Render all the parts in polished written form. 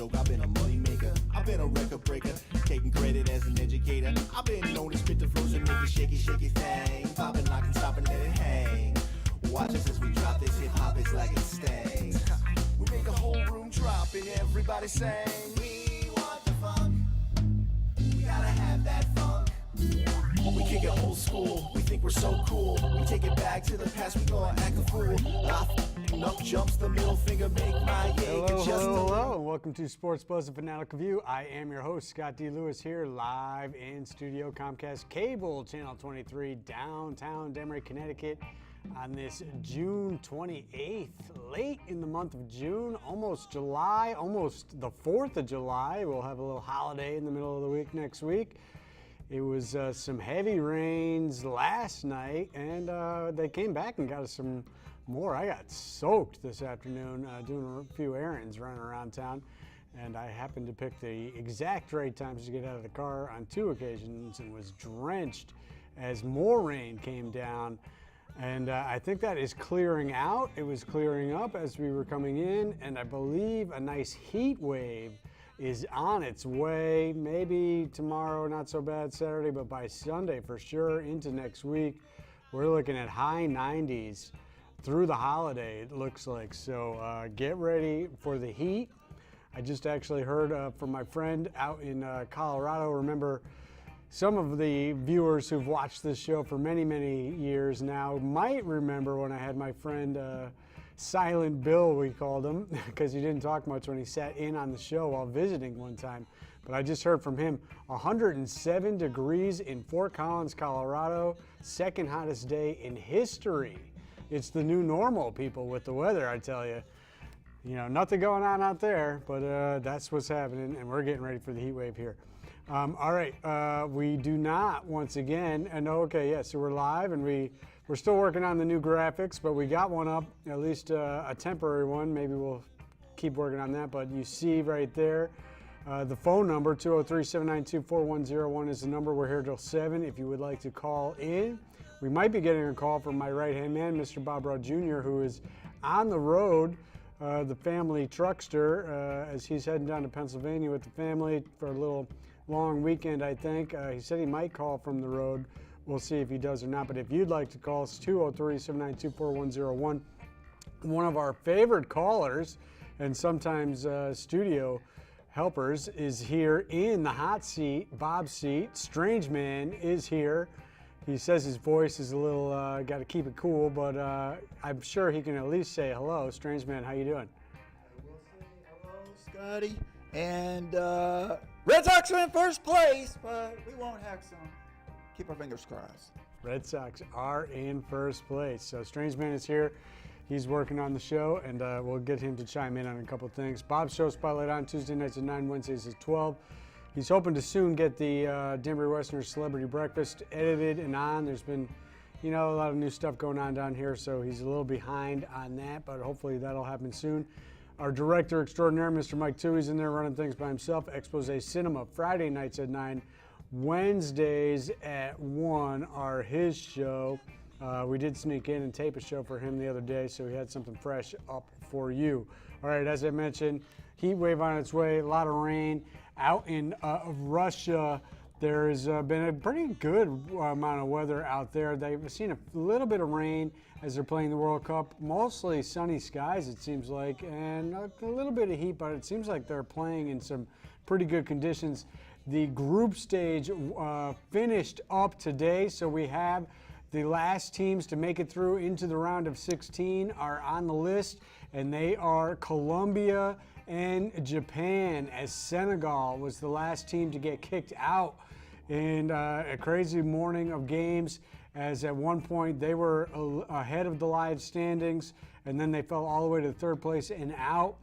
joke, I've been a money maker. I've been a record breaker, taking credit as an educator. I've been known to spit the flows and make a shaky, shaky thing. Popping, locking, stopping, let it hang. Watch us as we drop this hip hop, it's like it stings. We make the whole room drop and everybody sing. We want the funk. We gotta have that funk. We kick it old school, we think we're so cool. We take it back to the past, we gonna act a fool. Up jumps the middle finger, make my yay. Hello, and welcome to Sports Buzz and Fan-atical View. I am your host, Scott D. Lewis, here live in studio, Comcast Cable, Channel 23, downtown Denver, Connecticut, on this June 28th, late in the month of June, almost July, almost the 4th of July. We'll have a little holiday in the middle of the week next week. It was some heavy rains last night, and they came back and got us some more. I got soaked this afternoon doing a few errands running around town, and I happened to pick the exact right times to get out of the car on two occasions and was drenched as more rain came down. And I think that is clearing out. It was clearing up as we were coming in, and I believe a nice heat wave is on its way. Maybe tomorrow, not so bad Saturday, but by Sunday for sure into next week. We're looking at high 90s through the holiday, it looks like. So get ready for the heat. I just actually heard from my friend out in Colorado. Remember, some of the viewers who've watched this show for many, many years now might remember when I had my friend Silent Bill, we called him, because he didn't talk much when he sat in on the show while visiting one time. But I just heard from him, 107 degrees in Fort Collins, Colorado, second hottest day in history. It's the new normal, people, with the weather, I tell you. You know, nothing going on out there, but that's what's happening, and we're getting ready for the heat wave here. All right, we do not, once again, and okay, yeah, so we're live, and we're still working on the new graphics, but we got one up, at least a temporary one. Maybe we'll keep working on that, but you see right there, the phone number, 203-792-4101 is the number. We're here till 7 if you would like to call in. We might be getting a call from my right-hand man, Mr. Bob Rowe Jr., who is on the road, the family truckster, as he's heading down to Pennsylvania with the family for a little long weekend, I think. He said he might call from the road. We'll see if he does or not, but if you'd like to call, it's 203-792-4101. One of our favorite callers, and sometimes studio helpers, is here in the hot seat, Bob's seat. Strange Man is here. He says his voice is a little, got to keep it cool, but I'm sure he can at least say hello. Strange Man, how you doing? I will say hello, Scotty. And Red Sox are in first place, but we won't hex them. Keep our fingers crossed. Red Sox are in first place. So Strange Man is here. He's working on the show, and we'll get him to chime in on a couple things. Bob's show spotlight on Tuesday nights at 9, Wednesdays at 12. He's hoping to soon get the Denver Westerners Celebrity Breakfast edited and on. There's been, you know, a lot of new stuff going on down here, so he's a little behind on that, but hopefully that'll happen soon. Our director extraordinaire, Mr. Mike Toohey's in there running things by himself. Expose Cinema, Friday nights at 9. Wednesdays at 1 are his show. We did sneak in and tape a show for him the other day, so he had something fresh up for you. All right, as I mentioned, heat wave on its way, a lot of rain. Out in Russia, there's been a pretty good amount of weather out there. They've seen a little bit of rain as they're playing the World Cup. Mostly sunny skies, it seems like, and a little bit of heat, but it seems like they're playing in some pretty good conditions. The group stage finished up today, so we have the last teams to make it through into the round of 16 are on the list, and they are Colombia and Japan, as Senegal was the last team to get kicked out in a crazy morning of games, as at one point they were ahead of the live standings, and then they fell all the way to third place and out.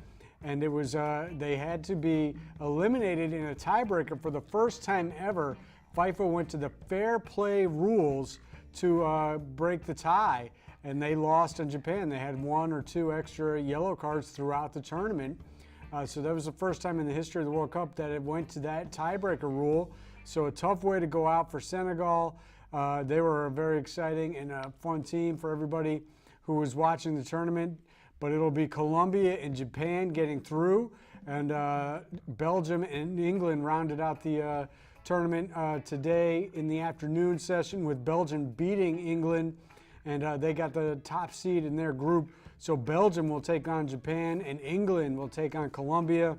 And it was they had to be eliminated in a tiebreaker for the first time ever. FIFA went to the fair play rules to break the tie, and they lost in Japan. They had 1 or 2 extra yellow cards throughout the tournament. So that was the first time in the history of the World Cup that it went to that tiebreaker rule. So a tough way to go out for Senegal. They were a very exciting and a fun team for everybody who was watching the tournament. But it'll be Colombia and Japan getting through. And Belgium and England rounded out the tournament today in the afternoon session, with Belgium beating England, and they got the top seed in their group. So Belgium will take on Japan, and England will take on Colombia.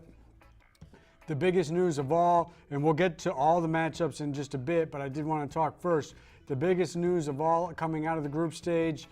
The biggest news of all, and we'll get to all the matchups in just a bit, but I did want to talk first. The biggest news of all coming out of the group stage,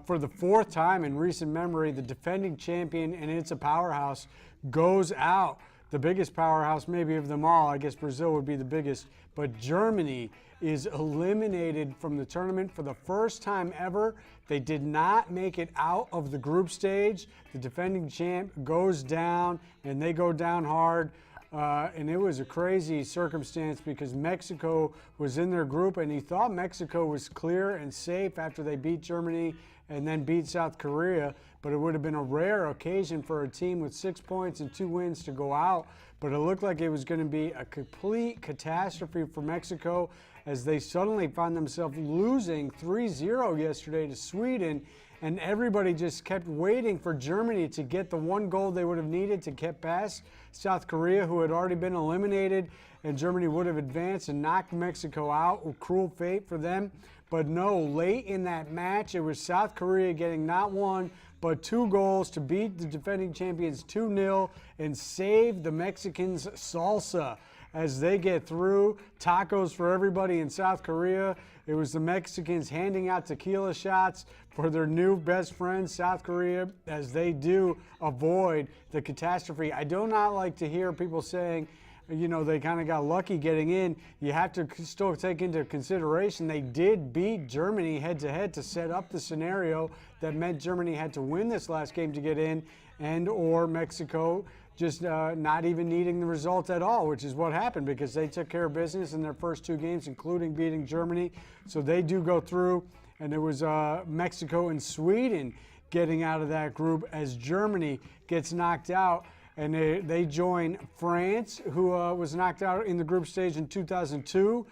for the fourth time in recent memory, the defending champion, and it's a powerhouse, goes out. The biggest powerhouse maybe of them all, I guess Brazil would be the biggest, but Germany is eliminated from the tournament for the first time ever. They did not make it out of the group stage. The defending champ goes down, and they go down hard. And it was a crazy circumstance because Mexico was in their group, and he thought Mexico was clear and safe after they beat Germany and then beat South Korea. But it would have been a rare occasion for a team with 6 points and 2 wins to go out. But it looked like it was going to be a complete catastrophe for Mexico as they suddenly found themselves losing 3-0 yesterday to Sweden. And everybody just kept waiting for Germany to get the one goal they would have needed to get past South Korea, who had already been eliminated, and Germany would have advanced and knocked Mexico out. A cruel fate for them. But no, late in that match, it was South Korea getting not one, but 2 goals to beat the defending champions 2-0 and save the Mexicans' salsa as they get through. Tacos for everybody in South Korea. It was the Mexicans handing out tequila shots for their new best friend, South Korea, as they do avoid the catastrophe. I do not like to hear people saying, you know, they kind of got lucky getting in. You have to still take into consideration they did beat Germany head-to-head to set up the scenario that meant Germany had to win this last game to get in, and or Mexico just not even needing the result at all, which is what happened because they took care of business in their first 2 games, including beating Germany. So they do go through, and it was Mexico and Sweden getting out of that group as Germany gets knocked out. And they join France, who was knocked out in the group stage in 2002,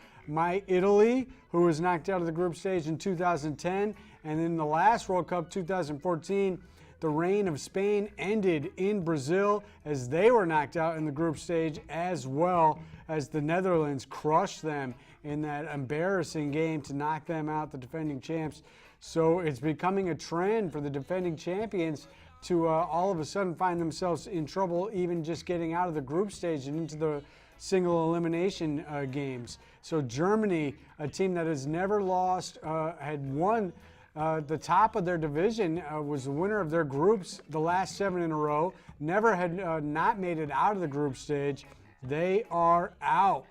Italy, who was knocked out of the group stage in 2010, and in the last World Cup, 2014, the reign of Spain ended in Brazil as they were knocked out in the group stage, as well as the Netherlands crushed them in that embarrassing game to knock them out, the defending champs. So it's becoming a trend for the defending champions to all of a sudden find themselves in trouble even just getting out of the group stage and into the single elimination games. So Germany, a team that has never lost, had won the top of their division, was the winner of their groups the last 7 in a row, never had not made it out of the group stage. They are out.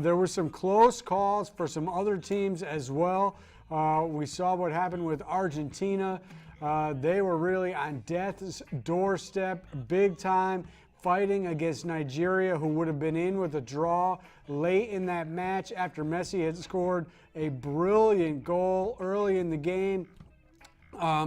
There were some close calls for some other teams as well. We saw what happened with Argentina. They were really on death's doorstep, big time, fighting against Nigeria, who would have been in with a draw late in that match after Messi had scored a brilliant goal early in the game.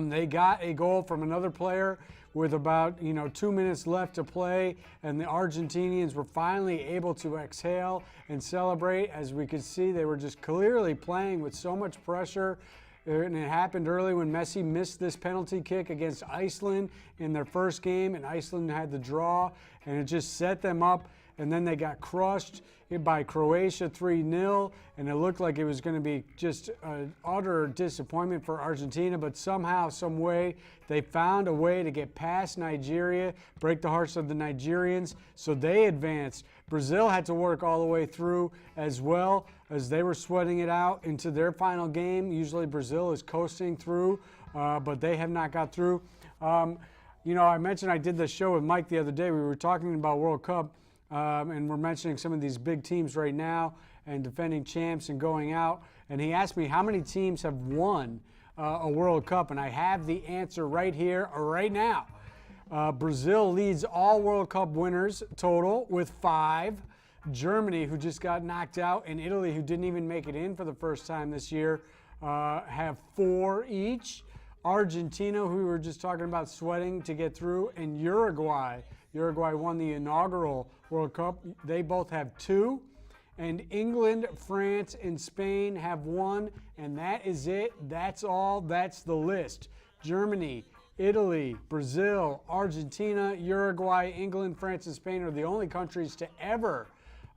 They got a goal from another player with about 2 minutes left to play, and the Argentinians were finally able to exhale and celebrate. As we could see, they were just clearly playing with so much pressure. And it happened early when Messi missed this penalty kick against Iceland in their first game, and Iceland had the draw, and it just set them up. And then they got crushed by Croatia 3-0, and it looked like it was going to be just an utter disappointment for Argentina. But somehow, some way, they found a way to get past Nigeria, break the hearts of the Nigerians, so they advanced. Brazil had to work all the way through as well, as they were sweating it out into their final game. Usually Brazil is coasting through, but they have not got through. I mentioned I did this show with Mike the other day. We were talking about World Cup, and we're mentioning some of these big teams right now and defending champs and going out. And he asked me how many teams have won a World Cup, and I have the answer right here, right now. Brazil leads all World Cup winners total with 5. Germany, who just got knocked out, and Italy, who didn't even make it in for the first time this year, have 4 each. Argentina, who we were just talking about sweating to get through, and Uruguay. Uruguay won the inaugural World Cup. They both have 2. And England, France, and Spain have 1, and that is it. That's all. That's the list. Germany Italy, Brazil, Argentina, Uruguay, England, France, and Spain are the only countries to ever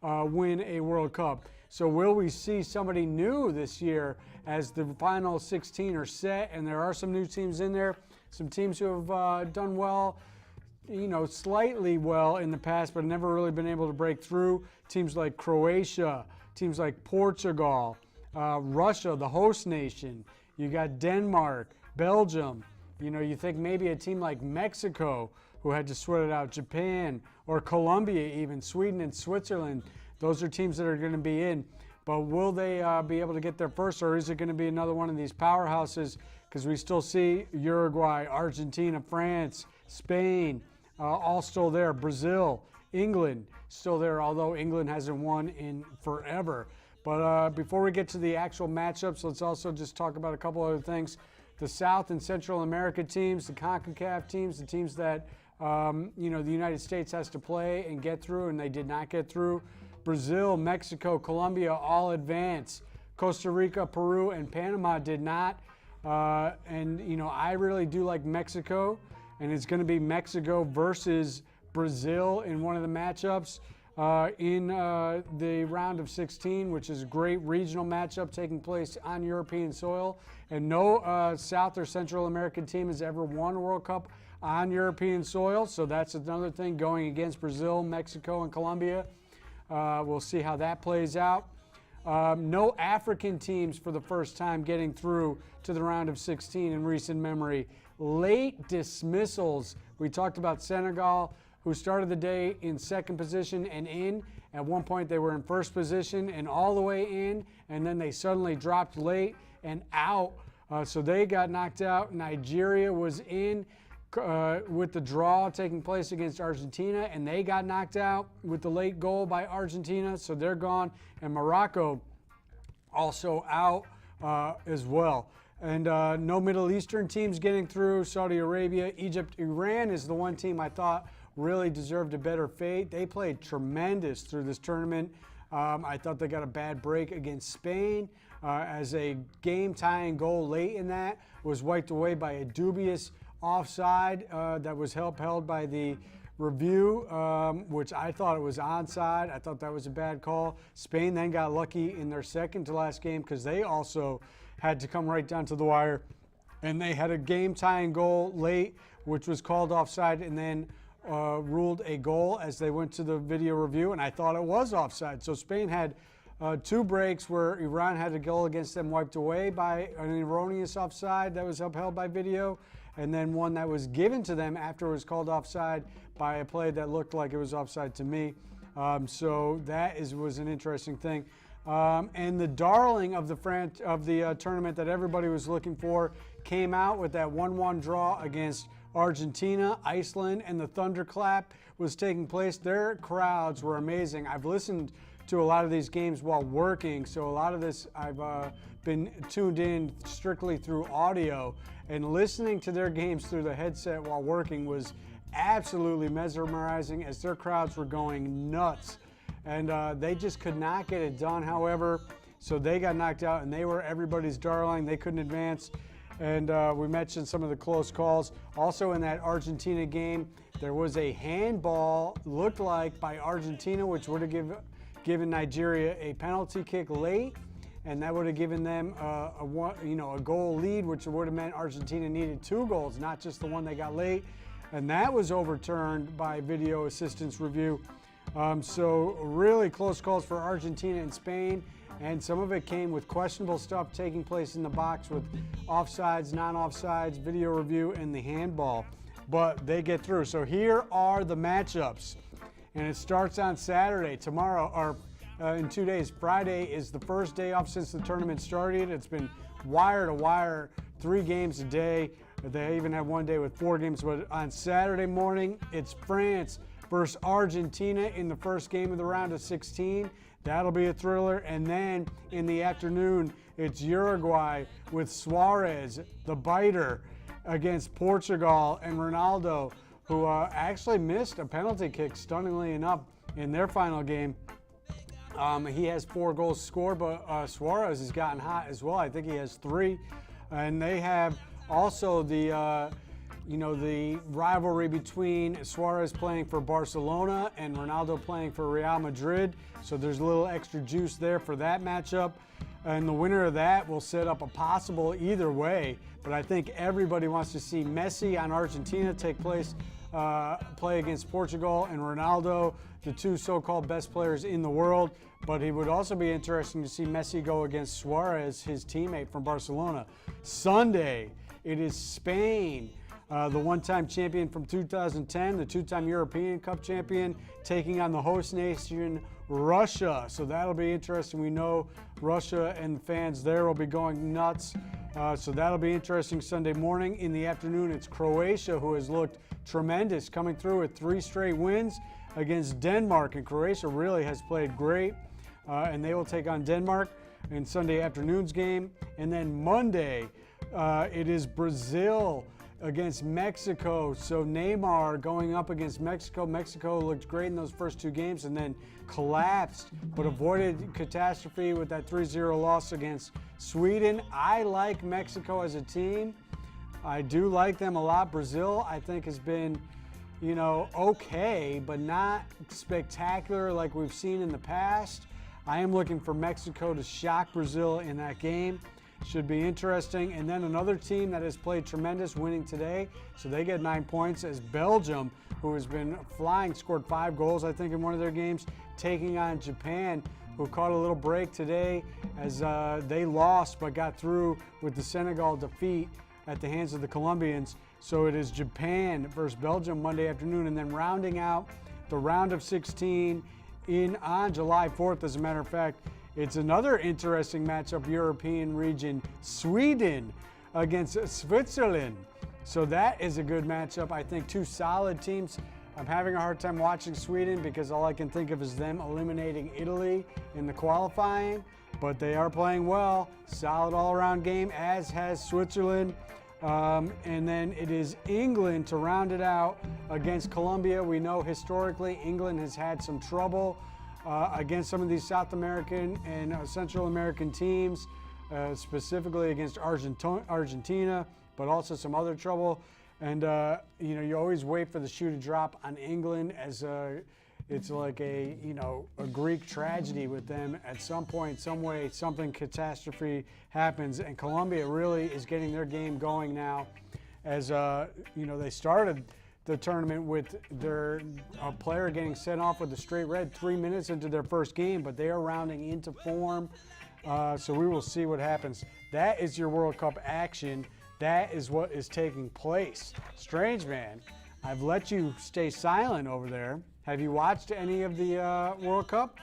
win a World Cup. So will we see somebody new this year as the final 16 are set? And there are some new teams in there, some teams who have done well, slightly well in the past, but never really been able to break through. Teams like Croatia, teams like Portugal, Russia, the host nation. You got Denmark, Belgium. You think maybe a team like Mexico, who had to sweat it out, Japan, or Colombia even, Sweden and Switzerland. Those are teams that are going to be in. But will they be able to get there first, or is it going to be another one of these powerhouses? Because we still see Uruguay, Argentina, France, Spain, all still there. Brazil, England, still there, although England hasn't won in forever. But before we get to the actual matchups, let's also just talk about a couple other things. The South and Central America teams, the CONCACAF teams, the teams that the United States has to play and get through, and they did not get through. Brazil, Mexico, Colombia all advanced. Costa Rica, Peru, and Panama did not. I really do like Mexico, and it's going to be Mexico versus Brazil in one of the matchups in the round of 16, which is a great regional matchup taking place on European soil. And no South or Central American team has ever won a World Cup on European soil, so that's another thing going against Brazil, Mexico, and Colombia. We'll see how that plays out. No African teams for the first time getting through to the round of 16 in recent memory. Late dismissals. We talked about Senegal, who started the day in second position and in. At one point they were in first position and all the way in, and then they suddenly dropped late and out. So they got knocked out. Nigeria was in with the draw taking place against Argentina, and they got knocked out with the late goal by Argentina, so they're gone. And Morocco also out as well. And no Middle Eastern teams getting through. Saudi Arabia, Egypt, Iran is the one team I thought really deserved a better fate. They played tremendous through this tournament. I thought they got a bad break against Spain as a game-tying goal late in that was wiped away by a dubious offside that was upheld by the review, which I thought it was onside. I thought that was a bad call. Spain then got lucky in their second to last game because they also had to come right down to the wire, and they had a game-tying goal late, which was called offside, and then ruled a goal as they went to the video review, and I thought it was offside. So Spain had two breaks where Iran had a goal against them wiped away by an erroneous offside that was upheld by video, and then one that was given to them after it was called offside by a play that looked like it was offside to me. So that was an interesting thing. And the darling of the tournament that everybody was looking for came out with that 1-1 draw against Argentina. Iceland, and the thunderclap was taking place. Their crowds were amazing. I've listened to a lot of these games while working, so a lot of this I've been tuned in strictly through audio, and listening to their games through the headset while working was absolutely mesmerizing as their crowds were going nuts, and they just could not get it done, however, so they got knocked out, and they were everybody's darling. They couldn't advance. And we mentioned some of the close calls. Also in that Argentina game, there was a handball, looked like, by Argentina, which would have given Nigeria a penalty kick late, and that would have given them a goal lead, which would have meant Argentina needed 2 goals, not just the one they got late. And that was overturned by video assistance review. So really close calls for Argentina and Spain. And some of it came with questionable stuff taking place in the box with offsides, non-offsides, video review, and the handball. But they get through. So here are the matchups. And it starts on Saturday. Tomorrow, or in 2 days, Friday is the first day off since the tournament started. It's been wire to wire, 3 games a day. They even had one day with 4 games. But on Saturday morning, it's France versus Argentina in the first game of the round of 16. That'll be a thriller. And then in the afternoon, it's Uruguay with Suarez, the biter, against Portugal and Ronaldo, who actually missed a penalty kick, stunningly enough, in their final game. He has 4 goals scored, but Suarez has gotten hot as well. I think he has 3. And they have also the the rivalry between Suarez playing for Barcelona and Ronaldo playing for Real Madrid. So there's a little extra juice there for that matchup. And the winner of that will set up a possible either way. But I think everybody wants to see Messi on Argentina play against Portugal, and Ronaldo, the two so-called best players in the world. But it would also be interesting to see Messi go against Suarez, his teammate from Barcelona. Sunday, it is Spain, the one-time champion from 2010, the two-time European Cup champion, taking on the host nation, Russia. So that'll be interesting. We know Russia and the fans there will be going nuts. So that'll be interesting Sunday morning. In the afternoon, it's Croatia, who has looked tremendous, coming through with 3 straight wins against Denmark. And Croatia really has played great. And they will take on Denmark in Sunday afternoon's game. And then Monday, it is Brazil against Mexico. So Neymar going up against Mexico. Mexico looked great in those first 2 games and then collapsed, but avoided catastrophe with that 3-0 loss against Sweden. I like Mexico as a team. I do like them a lot. Brazil, I think, has been, okay, but not spectacular like we've seen in the past. I am looking for Mexico to shock Brazil in that game. Should be interesting. And then another team that has played tremendous, winning today, so they get 9 points, as Belgium, who has been flying, scored 5 goals, I think, in one of their games, taking on Japan, who caught a little break today as they lost but got through with the Senegal defeat at the hands of the Colombians. So it is Japan versus Belgium Monday afternoon, and then rounding out the round of 16 on July 4th, as a matter of fact, it's another interesting matchup, European region, Sweden against Switzerland. So that is a good matchup. I think 2 solid teams. I'm having a hard time watching Sweden because all I can think of is them eliminating Italy in the qualifying, but they are playing well. Solid all-around game, as has Switzerland. And then it is England to round it out against Colombia. We know historically England has had some trouble against some of these South American and Central American teams, specifically against Argentina, but also some other trouble. And, you always wait for the shoe to drop on England, as it's like a Greek tragedy with them. At some point, some way, something catastrophe happens. And Colombia really is getting their game going now, as, they started the tournament with their player getting sent off with a straight red 3 minutes into their first game, but they are rounding into form. So we will see what happens. That is your World Cup action. That is what is taking place. Strange man, I've let you stay silent over there. Have you watched any of the World Cup?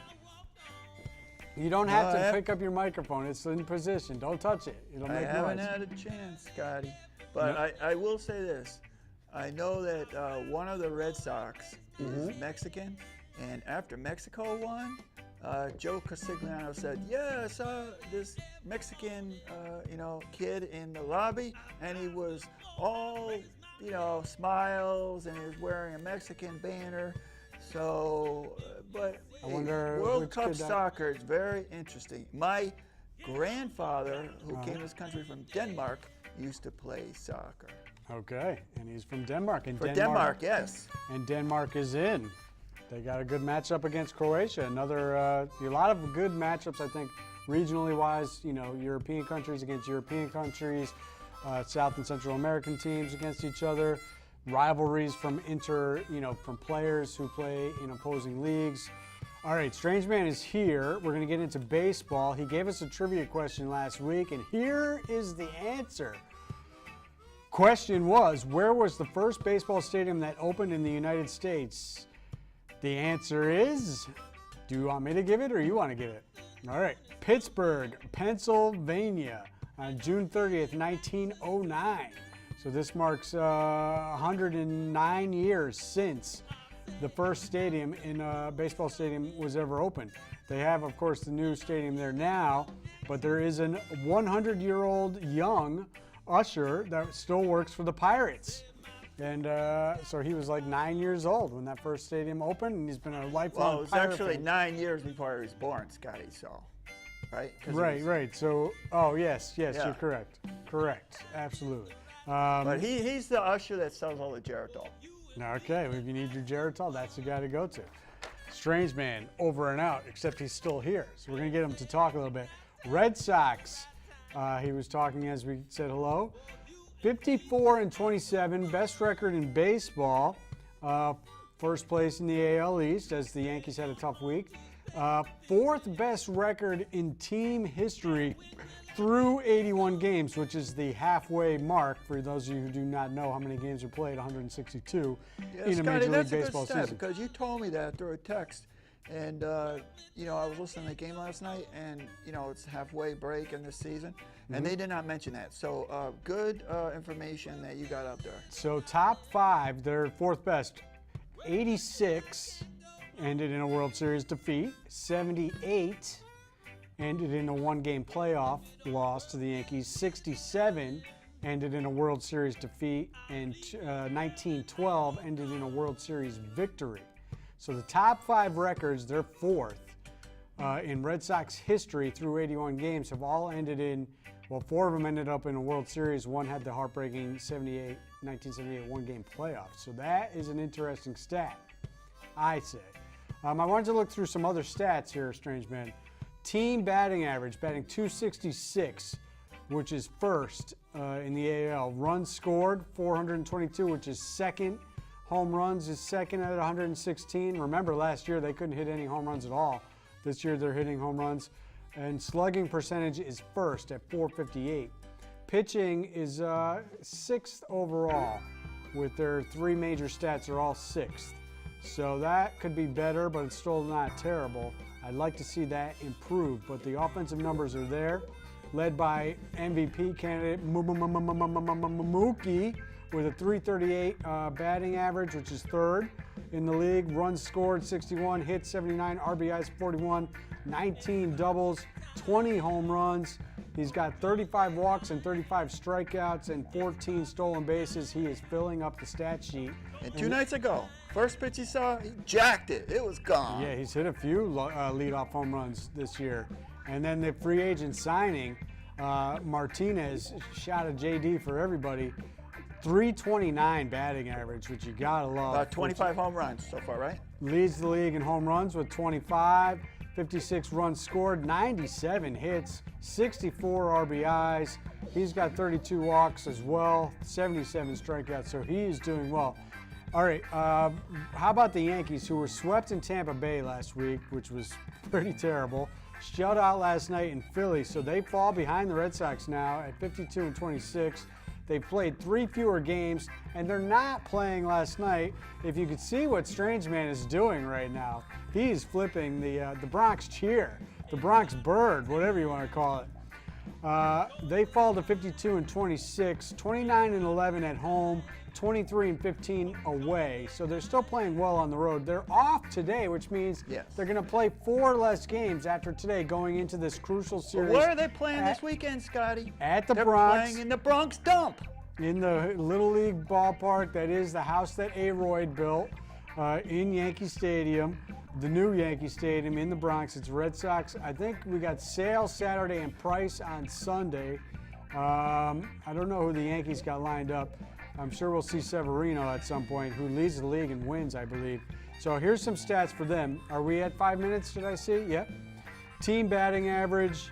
You don't have to pick up your microphone. It's in position. Don't touch it. It'll make noise. I haven't had a chance, Scotty. But I will say this. I know that one of the Red Sox is Mexican, and after Mexico won, Joe Castigliano said, "Yeah, I saw this Mexican, kid in the lobby, and he was all, smiles, and he was wearing a Mexican banner." So, but I wonder World Cup soccer is very interesting. My grandfather, who came to this country from Denmark, used to play soccer. Okay, and he's from Denmark. And Denmark, yes. And Denmark is in. They got a good matchup against Croatia. A lot of good matchups, I think, regionally wise. European countries against European countries, South and Central American teams against each other. Rivalries from from players who play in opposing leagues. All right, Strange Man is here. We're going to get into baseball. He gave us a trivia question last week, and here is the answer. Question was, where was the first baseball stadium that opened in the United States? The answer is, do you want me to give it or you want to give it? All right, Pittsburgh, Pennsylvania, on June 30th, 1909. So this marks 109 years since the first stadium in a baseball stadium was ever opened. They have, of course, the new stadium there now, but there is a 100-year-old young usher that still works for the Pirates. And so he was like 9 years old when that first stadium opened, and he's been a lifelong Well, it was Pirate actually fan. 9 years before he was born, Scotty, so, right? Right. So, yes, Yeah. you're correct. Correct, absolutely. But he's the usher that sells all the Geritol. Okay, if you need your Geritol, that's the guy to go to. Strange man, over and out, except he's still here. So we're going to get him to talk a little bit. Red Sox, he was talking as we said hello. 54-27, best record in baseball. First place in the AL East as the Yankees had a tough week. Fourth best record in team history through 81 games, which is the halfway mark for those of you who do not know how many games are played, 162 in a Major League Baseball season. Because you told me that through a text, and I was listening to the game last night, and it's halfway break in this season, and they did not mention that. So good information that you got out there. So top five, they're fourth best. 86 ended in a World Series defeat. 78 ended in a one-game playoff loss to the Yankees. 67 ended in a World Series defeat, and 1912 ended in a World Series victory. So the top five records, they're fourth in Red Sox history through 81 games, have all ended in, well, four of them ended up in a World Series. One had the heartbreaking 1978 one-game playoff. So that is an interesting stat, I say. I wanted to look through some other stats here, Strange Man. Team batting average, batting .266, which is first in the AL. Runs scored, 422, which is second. Home runs is second at 116. Remember, last year they couldn't hit any home runs at all. This year they're hitting home runs. And slugging percentage is first at .458. Pitching is sixth overall, with their three major stats are all sixth. So that could be better, but it's still not terrible. I'd like to see that improve, but the offensive numbers are there, led by MVP candidate Mookie with a .338 batting average, which is third in the league. Runs scored 61, hits 79, RBIs 41, 19 doubles, 20 home runs. He's got 35 walks and 35 strikeouts and 14 stolen bases. He is filling up the stat sheet. And 2 nights ago, first pitch he saw, he jacked it. It was gone. Yeah, he's hit a few leadoff home runs this year. And then the free agent signing, Martinez, shot a JD for everybody. .329 batting average, which you gotta love. About 25 home runs so far, right? Leads the league in home runs with 25, 56 runs scored, 97 hits, 64 RBIs. He's got 32 walks as well, 77 strikeouts, so he is doing well. All right, how about the Yankees, who were swept in Tampa Bay last week, which was pretty terrible. Shut out last night in Philly, so they fall behind the Red Sox now at 52-26. They've played 3 fewer games, and they're not playing last night. If you could see what Strange Man is doing right now, he's flipping the Bronx cheer, the Bronx bird, whatever you want to call it. They fall to 52-26, 29-11 at home, 23-15 away. So they're still playing well on the road. They're off today, which means they're going to play 4 less games after today going into this crucial series. Where are they playing this weekend, Scotty? At the Bronx. They're playing in the Bronx dump. In the Little League ballpark that is the house that Aroyd built in Yankee Stadium, the new Yankee Stadium in the Bronx. It's Red Sox. I think we got Sale Saturday and Price on Sunday. I don't know who the Yankees got lined up. I'm sure we'll see Severino at some point, who leads the league and wins, I believe. So here's some stats for them. Are we at 5 minutes, did I see? Yep. Team batting average,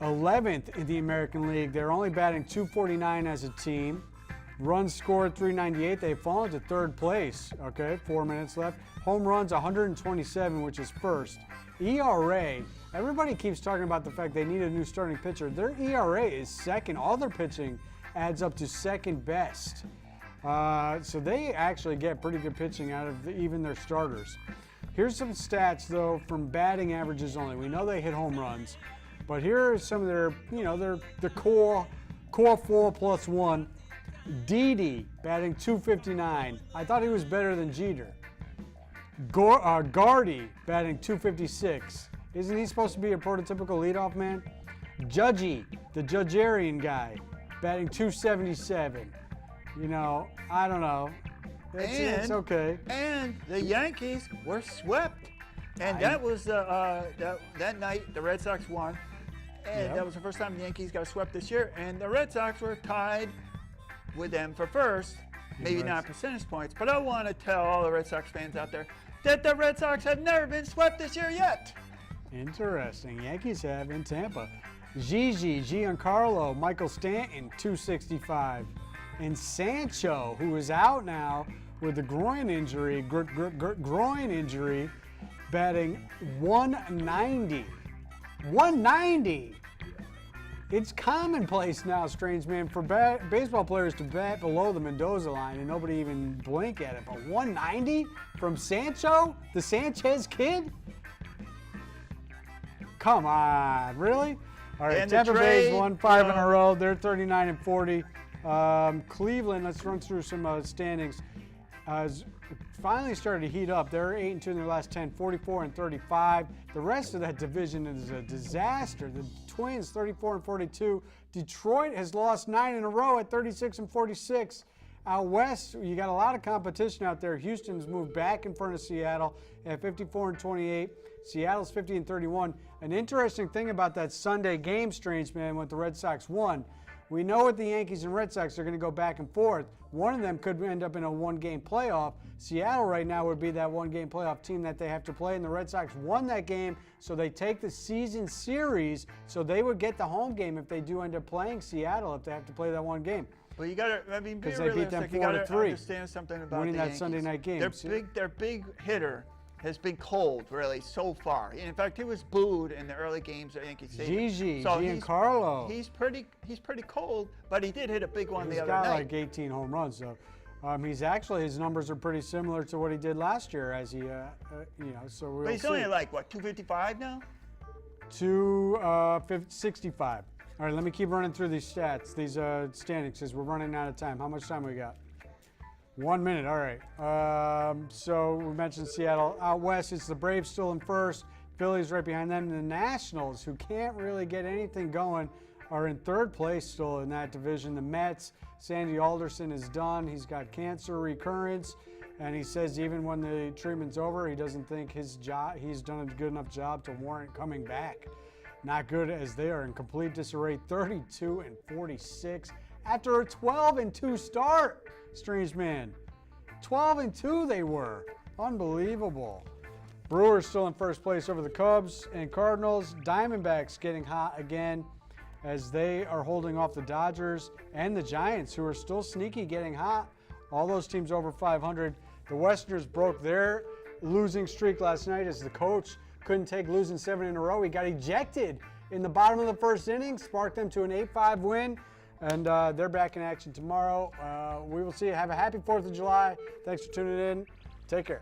11th in the American League. They're only batting .249 as a team. Runs scored 398. They've fallen to third place. Okay, 4 minutes left. Home runs 127, which is first. ERA, everybody keeps talking about the fact they need a new starting pitcher. Their ERA is second. All their pitching adds up to second best. So they actually get pretty good pitching out of even their starters. Here's some stats, though, from batting averages only. We know they hit home runs, but here are some of their, their core 4+1. Didi batting .259. I thought he was better than Jeter. Gardy batting .256. Isn't he supposed to be a prototypical leadoff man? Judgy, the Judgerian guy, batting .277. I don't know. It's okay. And the Yankees were swept. And that was that night the Red Sox won. And that was the first time the Yankees got swept this year. And the Red Sox were tied with them for first, maybe not percentage points, but I want to tell all the Red Sox fans out there that the Red Sox have never been swept this year yet. Interesting. Yankees have in Tampa. Giancarlo, Michael Stanton, 265. And Sancho, who is out now with a groin injury, batting 190. 190! It's commonplace now, strange man, for baseball players to bat below the Mendoza line and nobody even blink at it. But 190 from Sancho, the Sanchez kid? Come on, really? All right, And Tampa the Bay's trade, won 5 in a row. They're 39 and 40. Cleveland, let's run through some standings. Has finally started to heat up. They're 8 and 2 in their last 10, 44 and 35. The rest of that division is a disaster. The Twins, 34 and 42. Detroit has lost 9 in a row at 36 and 46. Out west, you got a lot of competition out there. Houston's moved back in front of Seattle at 54 and 28. Seattle's 50 and 31. An interesting thing about that Sunday game, strange man, when the Red Sox won. We know with the Yankees and Red Sox, they're going to go back and forth. One of them could end up in a one-game playoff. Seattle right now would be that one-game playoff team that they have to play, and the Red Sox won that game, so they take the season series, so they would get the home game if they do end up playing Seattle if they have to play that one game. Well, you got to, I mean, be Because they beat them realistic. You got to 4-3, understand something about winning the that Yankees. Sunday night game. Their big hitter has been cold, really, so far. In fact, he was booed in the early games at Yankee Stadium. Giancarlo. He's pretty cold, but he did hit a big one the other He's got night. like 18 home runs, so he's actually, his numbers are pretty similar to what he did last year, as he, so we'll But he's see. only like, what, 255 now? 65. All right, let me keep running through these stats, these standings, because we're running out of time. How much time we got? 1 minute, all right. So we mentioned Seattle. Out west, it's the Braves still in first. Phillies right behind them. The Nationals, who can't really get anything going, are in third place still in that division. The Mets, Sandy Alderson is done. He's got cancer recurrence, and he says even when the treatment's over, he doesn't think he's done a good enough job to warrant coming back. Not good, as they are in complete disarray, 32 and 46 after a 12 and 2 start. Strange man. 12 and 2 they were. Unbelievable. Brewers still in first place over the Cubs and Cardinals. Diamondbacks getting hot again as they are holding off the Dodgers and the Giants, who are still sneaky getting hot. All those teams over 500. The Westerners broke their losing streak last night as the coach couldn't take losing 7 in a row. He got ejected in the bottom of the first inning, sparked them to an 8-5 win. And they're back in action tomorrow. We will see you. Have a happy 4th of July. Thanks for tuning in. Take care.